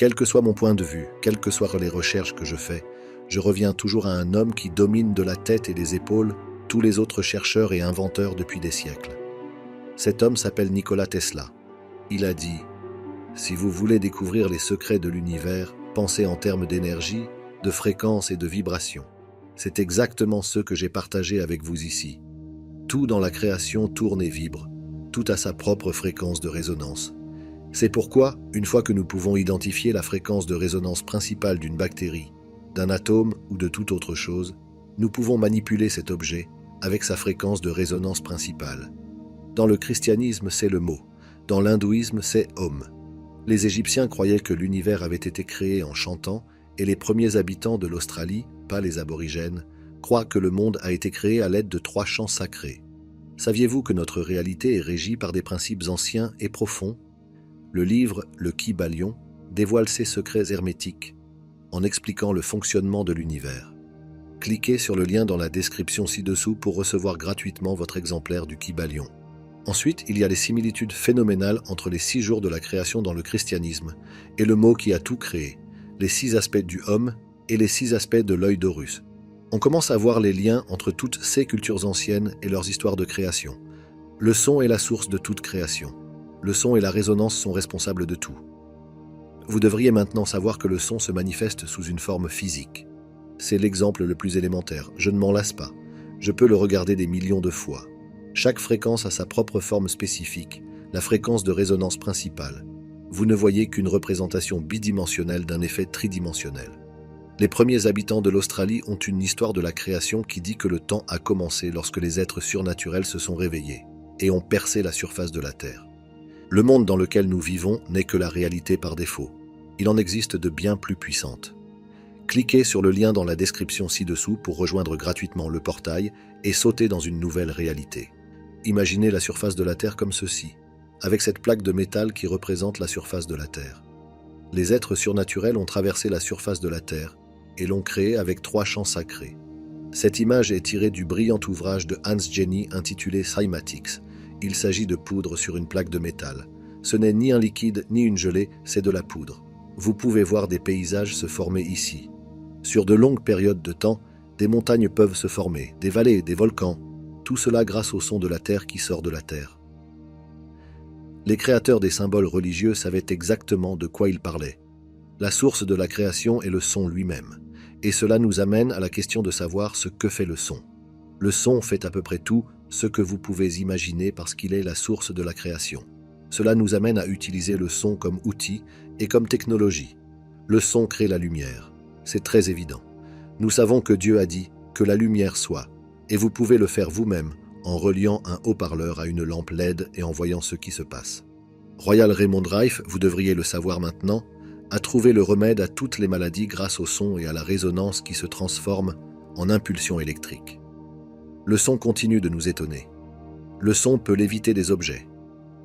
Quel que soit mon point de vue, quelles que soient les recherches que je fais, je reviens toujours à un homme qui domine de la tête et des épaules tous les autres chercheurs et inventeurs depuis des siècles. Cet homme s'appelle Nikola Tesla. Il a dit « Si vous voulez découvrir les secrets de l'univers, pensez en termes d'énergie, de fréquence et de vibration. C'est exactement ce que j'ai partagé avec vous ici. Tout dans la création tourne et vibre, tout à sa propre fréquence de résonance. C'est pourquoi, une fois que nous pouvons identifier la fréquence de résonance principale d'une bactérie, d'un atome ou de toute autre chose, nous pouvons manipuler cet objet avec sa fréquence de résonance principale. Dans le christianisme, c'est le mot. Dans l'hindouisme, c'est Om. Les Égyptiens croyaient que l'univers avait été créé en chantant, et les premiers habitants de l'Australie, pas les aborigènes, croient que le monde a été créé à l'aide de 3 chants sacrés. Saviez-vous que notre réalité est régie par des principes anciens et profonds? Le livre « Le Kybalion » dévoile ces secrets hermétiques en expliquant le fonctionnement de l'univers. Cliquez sur le lien dans la description ci-dessous pour recevoir gratuitement votre exemplaire du Kybalion. Ensuite, il y a les similitudes phénoménales entre les 6 jours de la création dans le christianisme et le mot qui a tout créé, les 6 aspects du Homme et les 6 aspects de l'œil d'Horus. On commence à voir les liens entre toutes ces cultures anciennes et leurs histoires de création. Le son est la source de toute création. Le son et la résonance sont responsables de tout. Vous devriez maintenant savoir que le son se manifeste sous une forme physique. C'est l'exemple le plus élémentaire. Je ne m'en lasse pas. Je peux le regarder des millions de fois. Chaque fréquence a sa propre forme spécifique, la fréquence de résonance principale. Vous ne voyez qu'une représentation bidimensionnelle d'un effet tridimensionnel. Les premiers habitants de l'Australie ont une histoire de la création qui dit que le temps a commencé lorsque les êtres surnaturels se sont réveillés et ont percé la surface de la Terre. Le monde dans lequel nous vivons n'est que la réalité par défaut. Il en existe de bien plus puissantes. Cliquez sur le lien dans la description ci-dessous pour rejoindre gratuitement le portail et sauter dans une nouvelle réalité. Imaginez la surface de la Terre comme ceci, avec cette plaque de métal qui représente la surface de la Terre. Les êtres surnaturels ont traversé la surface de la Terre et l'ont créée avec 3 chants sacrés. Cette image est tirée du brillant ouvrage de Hans Jenny intitulé Cymatics. Il s'agit de poudre sur une plaque de métal. Ce n'est ni un liquide ni une gelée, c'est de la poudre. Vous pouvez voir des paysages se former ici. Sur de longues périodes de temps, des montagnes peuvent se former, des vallées, des volcans. Tout cela grâce au son de la terre qui sort de la terre. Les créateurs des symboles religieux savaient exactement de quoi ils parlaient. La source de la création est le son lui-même. Et cela nous amène à la question de savoir ce que fait le son. Le son fait à peu près tout ce que vous pouvez imaginer parce qu'il est la source de la création. Cela nous amène à utiliser le son comme outil et comme technologie. Le son crée la lumière. C'est très évident. Nous savons que Dieu a dit que la lumière soit, et vous pouvez le faire vous-même en reliant un haut-parleur à une lampe LED et en voyant ce qui se passe. Royal Raymond Rife, vous devriez le savoir maintenant, a trouvé le remède à toutes les maladies grâce au son et à la résonance qui se transforment en impulsion électrique. Le son continue de nous étonner. Le son peut léviter des objets.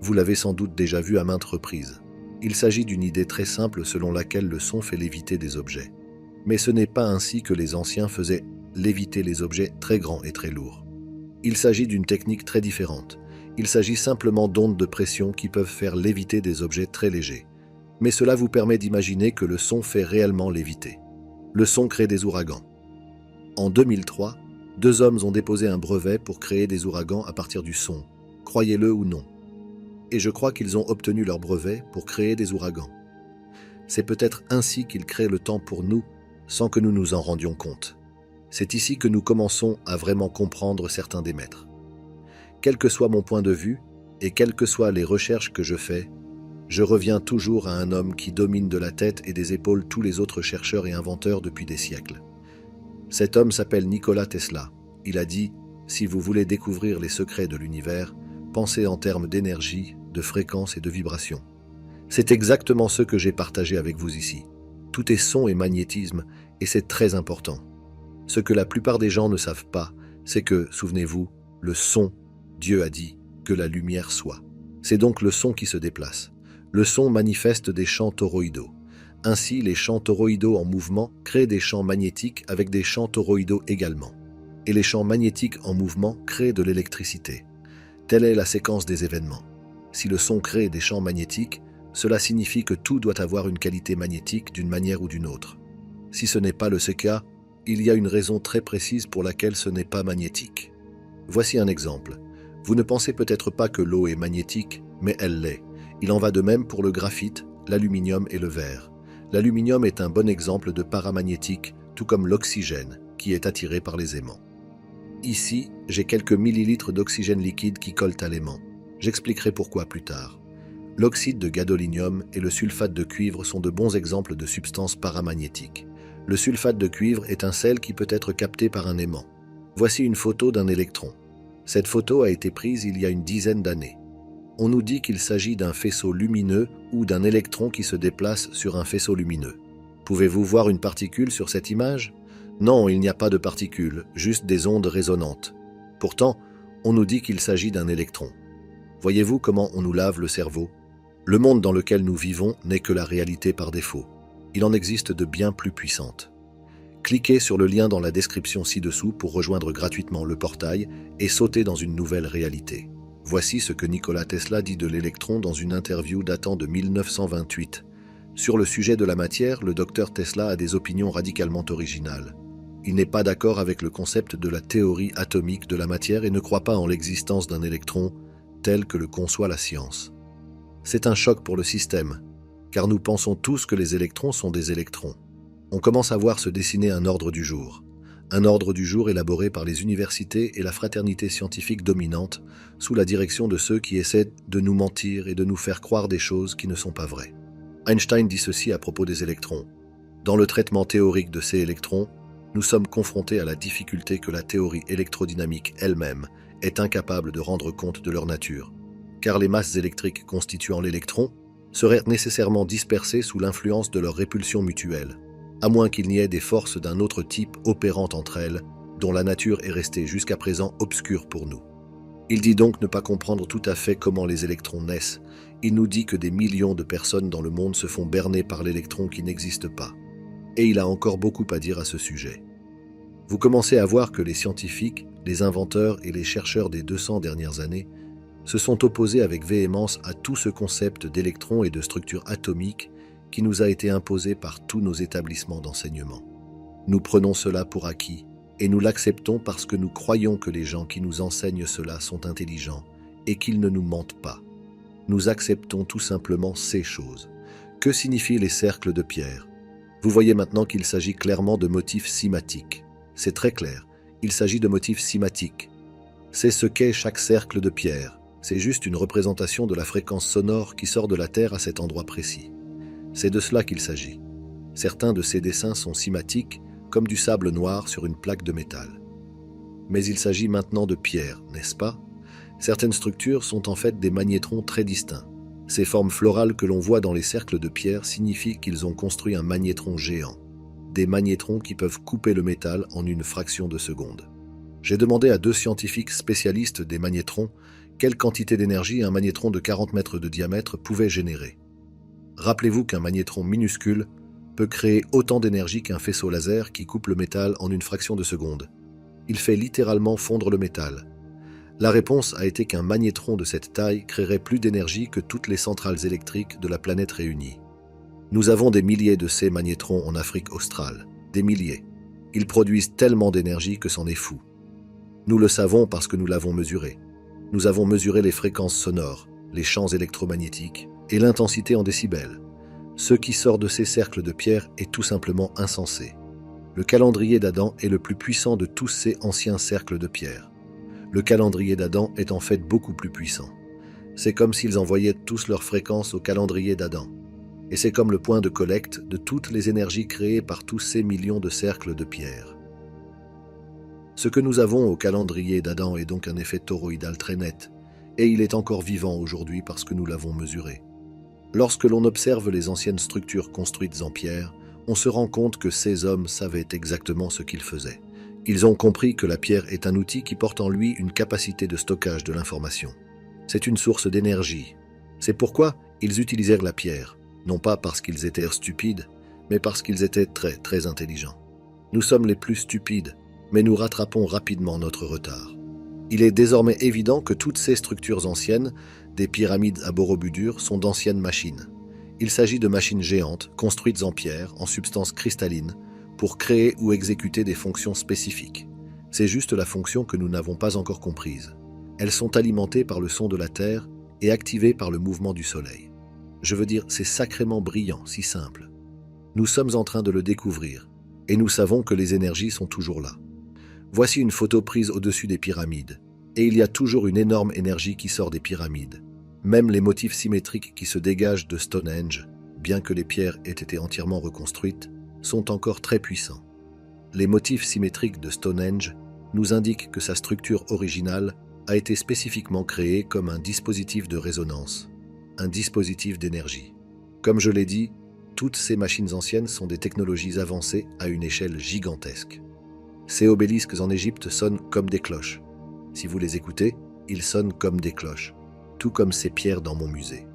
Vous l'avez sans doute déjà vu à maintes reprises. Il s'agit d'une idée très simple selon laquelle le son fait léviter des objets. Mais ce n'est pas ainsi que les anciens faisaient léviter les objets très grands et très lourds. Il s'agit d'une technique très différente. Il s'agit simplement d'ondes de pression qui peuvent faire léviter des objets très légers. Mais cela vous permet d'imaginer que le son fait réellement léviter. Le son crée des ouragans. En 2003, 2 hommes ont déposé un brevet pour créer des ouragans à partir du son, croyez-le ou non. Et je crois qu'ils ont obtenu leur brevet pour créer des ouragans. C'est peut-être ainsi qu'ils créent le temps pour nous, sans que nous nous en rendions compte. C'est ici que nous commençons à vraiment comprendre certains des maîtres. Quel que soit mon point de vue, et quelles que soient les recherches que je fais, je reviens toujours à un homme qui domine de la tête et des épaules tous les autres chercheurs et inventeurs depuis des siècles. Cet homme s'appelle Nikola Tesla. Il a dit « Si vous voulez découvrir les secrets de l'univers, pensez en termes d'énergie, de fréquence et de vibration. » C'est exactement ce que j'ai partagé avec vous ici. Tout est son et magnétisme, et c'est très important. Ce que la plupart des gens ne savent pas, c'est que, souvenez-vous, le son, Dieu a dit que la lumière soit. C'est donc le son qui se déplace. Le son manifeste des champs toroïdaux. Ainsi, les champs toroïdaux en mouvement créent des champs magnétiques avec des champs toroïdaux également. Et les champs magnétiques en mouvement créent de l'électricité. Telle est la séquence des événements. Si le son crée des champs magnétiques, Cela signifie que tout doit avoir une qualité magnétique d'une manière ou d'une autre. Si ce n'est pas le cas, il y a une raison très précise pour laquelle ce n'est pas magnétique. Voici un exemple. Vous ne pensez peut-être pas que l'eau est magnétique, mais elle l'est. Il en va de même pour le graphite, l'aluminium et le verre. L'aluminium est un bon exemple de paramagnétique, tout comme l'oxygène, qui est attiré par les aimants. Ici, j'ai quelques millilitres d'oxygène liquide qui collent à l'aimant. J'expliquerai pourquoi plus tard. L'oxyde de gadolinium et le sulfate de cuivre sont de bons exemples de substances paramagnétiques. Le sulfate de cuivre est un sel qui peut être capté par un aimant. Voici une photo d'un électron. Cette photo a été prise il y a une dizaine d'années. On nous dit qu'il s'agit d'un faisceau lumineux ou d'un électron qui se déplace sur un faisceau lumineux. Pouvez-vous voir une particule sur cette image ? Non, il n'y a pas de particules, juste des ondes résonantes. Pourtant, on nous dit qu'il s'agit d'un électron. Voyez-vous comment on nous lave le cerveau ? Le monde dans lequel nous vivons n'est que la réalité par défaut. Il en existe de bien plus puissantes. Cliquez sur le lien dans la description ci-dessous pour rejoindre gratuitement le portail et sauter dans une nouvelle réalité. Voici ce que Nikola Tesla dit de l'électron dans une interview datant de 1928. Sur le sujet de la matière, le docteur Tesla a des opinions radicalement originales. Il n'est pas d'accord avec le concept de la théorie atomique de la matière et ne croit pas en l'existence d'un électron tel que le conçoit la science. C'est un choc pour le système, car nous pensons tous que les électrons sont des électrons. On commence à voir se dessiner un ordre du jour. Un ordre du jour élaboré par les universités et la fraternité scientifique dominante, sous la direction de ceux qui essaient de nous mentir et de nous faire croire des choses qui ne sont pas vraies. Einstein dit ceci à propos des électrons. Dans le traitement théorique de ces électrons, nous sommes confrontés à la difficulté que la théorie électrodynamique elle-même est incapable de rendre compte de leur nature, car les masses électriques constituant l'électron seraient nécessairement dispersées sous l'influence de leur répulsion mutuelle, à moins qu'il n'y ait des forces d'un autre type opérant entre elles, dont la nature est restée jusqu'à présent obscure pour nous. Il dit donc ne pas comprendre tout à fait comment les électrons naissent. Il nous dit que des millions de personnes dans le monde se font berner par l'électron qui n'existe pas. Et il a encore beaucoup à dire à ce sujet. Vous commencez à voir que les scientifiques, les inventeurs et les chercheurs des 200 dernières années se sont opposés avec véhémence à tout ce concept d'électrons et de structure atomique qui nous a été imposé par tous nos établissements d'enseignement. Nous prenons cela pour acquis et nous l'acceptons parce que nous croyons que les gens qui nous enseignent cela sont intelligents et qu'ils ne nous mentent pas. Nous acceptons tout simplement ces choses. Que signifient les cercles de pierre ? Vous voyez maintenant qu'il s'agit clairement de motifs cymatiques. C'est très clair, il s'agit de motifs cymatiques. C'est ce qu'est chaque cercle de pierre. C'est juste une représentation de la fréquence sonore qui sort de la Terre à cet endroit précis. C'est de cela qu'il s'agit. Certains de ces dessins sont cymatiques, comme du sable noir sur une plaque de métal. Mais il s'agit maintenant de pierres, n'est-ce pas ? Certaines structures sont en fait des magnétrons très distincts. Ces formes florales que l'on voit dans les cercles de pierre signifient qu'ils ont construit un magnétron géant. Des magnétrons qui peuvent couper le métal en une fraction de seconde. J'ai demandé à 2 scientifiques spécialistes des magnétrons quelle quantité d'énergie un magnétron de 40 mètres de diamètre pouvait générer. Rappelez-vous qu'un magnétron minuscule peut créer autant d'énergie qu'un faisceau laser qui coupe le métal en une fraction de seconde. Il fait littéralement fondre le métal. La réponse a été qu'un magnétron de cette taille créerait plus d'énergie que toutes les centrales électriques de la planète réunies. Nous avons des milliers de ces magnétrons en Afrique australe, des milliers. Ils produisent tellement d'énergie que c'en est fou. Nous le savons parce que nous l'avons mesuré. Nous avons mesuré les fréquences sonores, les champs électromagnétiques et l'intensité en décibels. Ce qui sort de ces cercles de pierre est tout simplement insensé. Le calendrier d'Adam est le plus puissant de tous ces anciens cercles de pierre. Le calendrier d'Adam est en fait beaucoup plus puissant. C'est comme s'ils envoyaient tous leurs fréquences au calendrier d'Adam. Et c'est comme le point de collecte de toutes les énergies créées par tous ces millions de cercles de pierre. Ce que nous avons au calendrier d'Adam est donc un effet toroïdal très net, et il est encore vivant aujourd'hui parce que nous l'avons mesuré. Lorsque l'on observe les anciennes structures construites en pierre, on se rend compte que ces hommes savaient exactement ce qu'ils faisaient. Ils ont compris que la pierre est un outil qui porte en lui une capacité de stockage de l'information. C'est une source d'énergie. C'est pourquoi ils utilisèrent la pierre, non pas parce qu'ils étaient stupides, mais parce qu'ils étaient très, très intelligents. Nous sommes les plus stupides, mais nous rattrapons rapidement notre retard. Il est désormais évident que toutes ces structures anciennes, des pyramides à Borobudur, sont d'anciennes machines. Il s'agit de machines géantes, construites en pierre, en substance cristalline, pour créer ou exécuter des fonctions spécifiques. C'est juste la fonction que nous n'avons pas encore comprise. Elles sont alimentées par le son de la Terre et activées par le mouvement du Soleil. Je veux dire, c'est sacrément brillant, si simple. Nous sommes en train de le découvrir, et nous savons que les énergies sont toujours là. Voici une photo prise au-dessus des pyramides, et il y a toujours une énorme énergie qui sort des pyramides. Même les motifs symétriques qui se dégagent de Stonehenge, bien que les pierres aient été entièrement reconstruites, sont encore très puissants. Les motifs symétriques de Stonehenge nous indiquent que sa structure originale a été spécifiquement créée comme un dispositif de résonance, un dispositif d'énergie. Comme je l'ai dit, toutes ces machines anciennes sont des technologies avancées à une échelle gigantesque. Ces obélisques en Égypte sonnent comme des cloches. Si vous les écoutez, ils sonnent comme des cloches, tout comme ces pierres dans mon musée.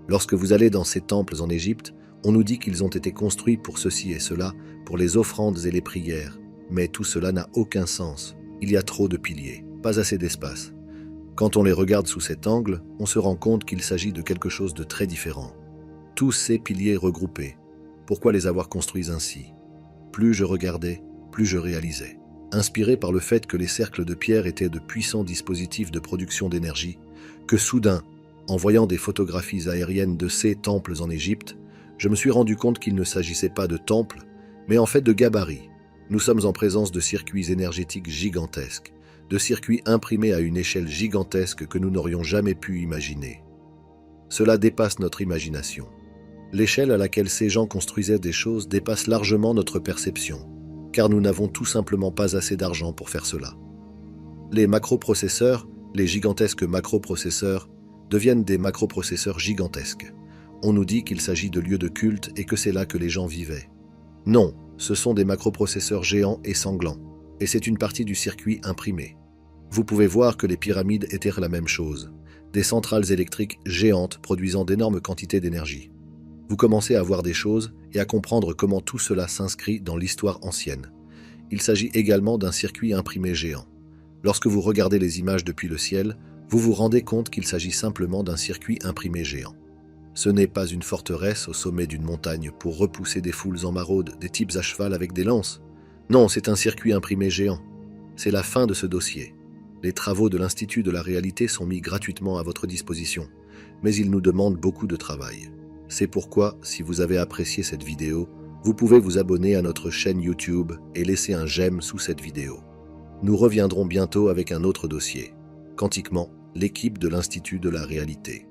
Lorsque vous allez dans ces temples en Égypte, on nous dit qu'ils ont été construits pour ceci et cela, pour les offrandes et les prières. Mais tout cela n'a aucun sens. Il y a trop de piliers, pas assez d'espace. Quand on les regarde sous cet angle, on se rend compte qu'il s'agit de quelque chose de très différent. Tous ces piliers regroupés, pourquoi les avoir construits ainsi? Plus je regardais, plus je réalisais. Inspiré par le fait que les cercles de pierre étaient de puissants dispositifs de production d'énergie, que soudain, en voyant des photographies aériennes de ces temples en Égypte, je me suis rendu compte qu'il ne s'agissait pas de temples, mais en fait de gabarits. Nous sommes en présence de circuits énergétiques gigantesques, de circuits imprimés à une échelle gigantesque que nous n'aurions jamais pu imaginer. Cela dépasse notre imagination. L'échelle à laquelle ces gens construisaient des choses dépasse largement notre perception, car nous n'avons tout simplement pas assez d'argent pour faire cela. Les macroprocesseurs, les gigantesques macroprocesseurs, deviennent des macroprocesseurs gigantesques. On nous dit qu'il s'agit de lieux de culte et que c'est là que les gens vivaient. Non, ce sont des macroprocesseurs géants et sanglants, et c'est une partie du circuit imprimé. Vous pouvez voir que les pyramides étaient la même chose, des centrales électriques géantes produisant d'énormes quantités d'énergie. Vous commencez à voir des choses et à comprendre comment tout cela s'inscrit dans l'histoire ancienne. Il s'agit également d'un circuit imprimé géant. Lorsque vous regardez les images depuis le ciel, vous vous rendez compte qu'il s'agit simplement d'un circuit imprimé géant. Ce n'est pas une forteresse au sommet d'une montagne pour repousser des foules en maraude, des types à cheval avec des lances. Non, c'est un circuit imprimé géant. C'est la fin de ce dossier. Les travaux de l'Institut de la réalité sont mis gratuitement à votre disposition, mais ils nous demandent beaucoup de travail. C'est pourquoi, si vous avez apprécié cette vidéo, vous pouvez vous abonner à notre chaîne YouTube et laisser un j'aime sous cette vidéo. Nous reviendrons bientôt avec un autre dossier. Quantiquement, l'équipe de l'Institut de la réalité.